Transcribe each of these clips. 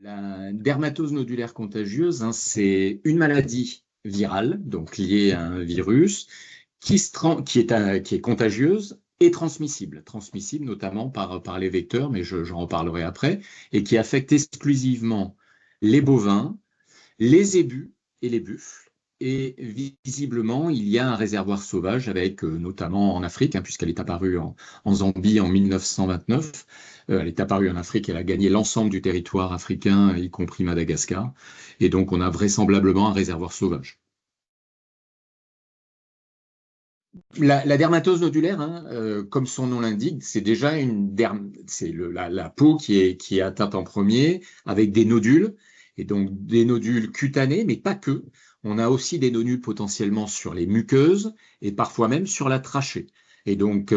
La dermatose nodulaire contagieuse, hein, c'est une maladie virale, donc liée à un virus, qui est contagieuse et transmissible. Transmissible notamment par les vecteurs, mais j'en reparlerai après, et qui affecte exclusivement les bovins, les zébus et les buffles. Et visiblement, il y a un réservoir sauvage avec, notamment en Afrique, hein, puisqu'elle est apparue en Zambie en 1929. Elle est apparue en Afrique, elle a gagné l'ensemble du territoire africain, y compris Madagascar. Et donc, on a vraisemblablement un réservoir sauvage. La dermatose nodulaire, hein, comme son nom l'indique, c'est déjà c'est la peau qui est atteinte en premier, avec des nodules, et donc des nodules cutanés, mais pas que. On a aussi des nodules potentiellement sur les muqueuses et parfois même sur la trachée. Et donc,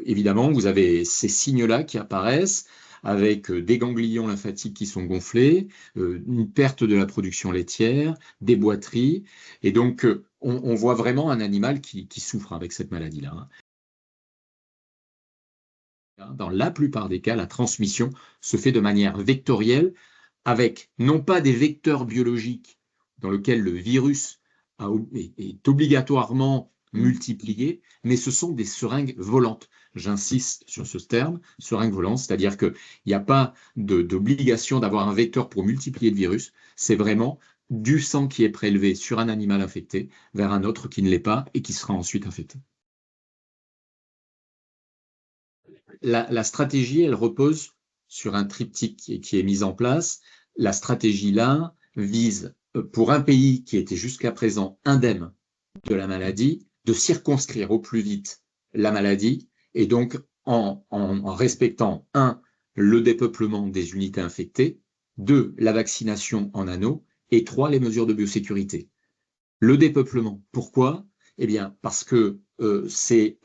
évidemment, vous avez ces signes-là qui apparaissent avec des ganglions lymphatiques qui sont gonflés, une perte de la production laitière, des boiteries. Et donc, on voit vraiment un animal qui souffre avec cette maladie-là, hein. Dans la plupart des cas, la transmission se fait de manière vectorielle avec non pas des vecteurs biologiques dans lesquels le virus est obligatoirement multiplié, mais ce sont des seringues volantes. J'insiste sur ce terme, seringue volante, c'est-à-dire qu'il n'y a pas d'obligation d'avoir un vecteur pour multiplier le virus, c'est vraiment du sang qui est prélevé sur un animal infecté vers un autre qui ne l'est pas et qui sera ensuite infecté. La stratégie, elle repose sur un triptyque qui est mis en place. La stratégie là vise, pour un pays qui était jusqu'à présent indemne de la maladie, de circonscrire au plus vite la maladie et donc en respectant, un, le dépeuplement des unités infectées, deux, la vaccination en anneau et trois, les mesures de biosécurité. Le dépeuplement, pourquoi? Eh bien, parce que c'est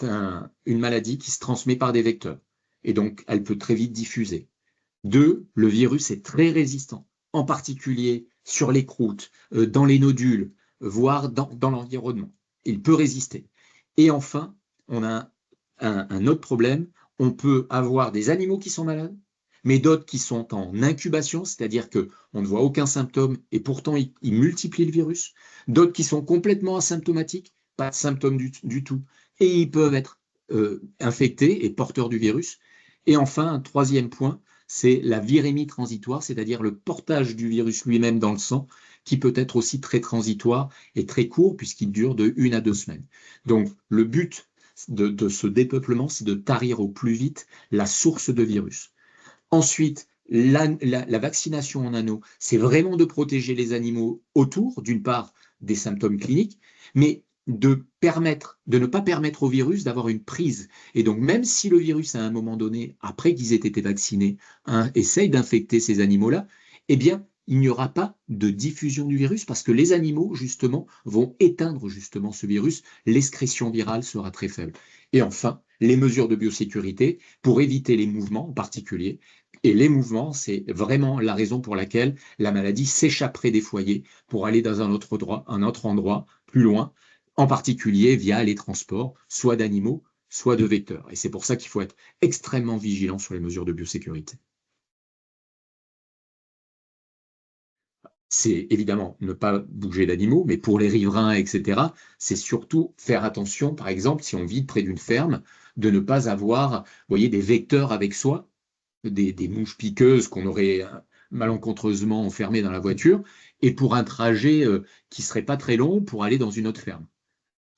une maladie qui se transmet par des vecteurs et donc elle peut très vite diffuser. Deux, le virus est très résistant, en particulier sur les croûtes, dans les nodules, voire dans l'environnement. Il peut résister. Et enfin, on a un autre problème, on peut avoir des animaux qui sont malades, mais d'autres qui sont en incubation, c'est-à-dire qu'on ne voit aucun symptôme et pourtant ils multiplient le virus, d'autres qui sont complètement asymptomatiques, pas de symptômes du tout, et ils peuvent être infectés et porteurs du virus. Et enfin, un troisième point, c'est la virémie transitoire, c'est-à-dire le portage du virus lui-même dans le sang, qui peut être aussi très transitoire et très court, puisqu'il dure de 1 à 2 semaines. Donc, le but de ce dépeuplement, c'est de tarir au plus vite la source de virus. Ensuite, la vaccination en anneau, c'est vraiment de protéger les animaux autour, d'une part, des symptômes cliniques, mais de ne pas permettre au virus d'avoir une prise. Et donc, même si le virus, à un moment donné, après qu'ils aient été vaccinés, hein, essaye d'infecter ces animaux-là, eh bien, il n'y aura pas de diffusion du virus parce que les animaux, justement, vont éteindre justement ce virus. L'excrétion virale sera très faible. Et enfin, les mesures de biosécurité pour éviter les mouvements en particulier. Et les mouvements, c'est vraiment la raison pour laquelle la maladie s'échapperait des foyers pour aller dans un autre endroit, plus loin, en particulier via les transports, soit d'animaux, soit de vecteurs. Et c'est pour ça qu'il faut être extrêmement vigilant sur les mesures de biosécurité. C'est évidemment ne pas bouger d'animaux, mais pour les riverains, etc., c'est surtout faire attention, par exemple, si on vit près d'une ferme, de ne pas avoir, vous voyez, des vecteurs avec soi, des mouches piqueuses qu'on aurait malencontreusement enfermées dans la voiture, et pour un trajet qui serait pas très long pour aller dans une autre ferme.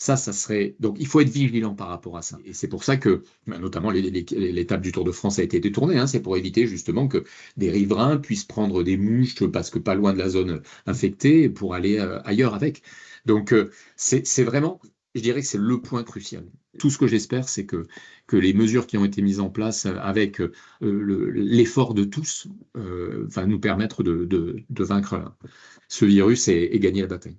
Ça serait. Donc, il faut être vigilant par rapport à ça. Et c'est pour ça que, notamment, l'étape du Tour de France a été détournée, hein. C'est pour éviter justement que des riverains puissent prendre des mouches parce que pas loin de la zone infectée pour aller ailleurs avec. Donc, c'est vraiment, je dirais que c'est le point crucial. Tout ce que j'espère, c'est que les mesures qui ont été mises en place avec l'effort de tous nous permettre de vaincre ce virus et gagner la bataille.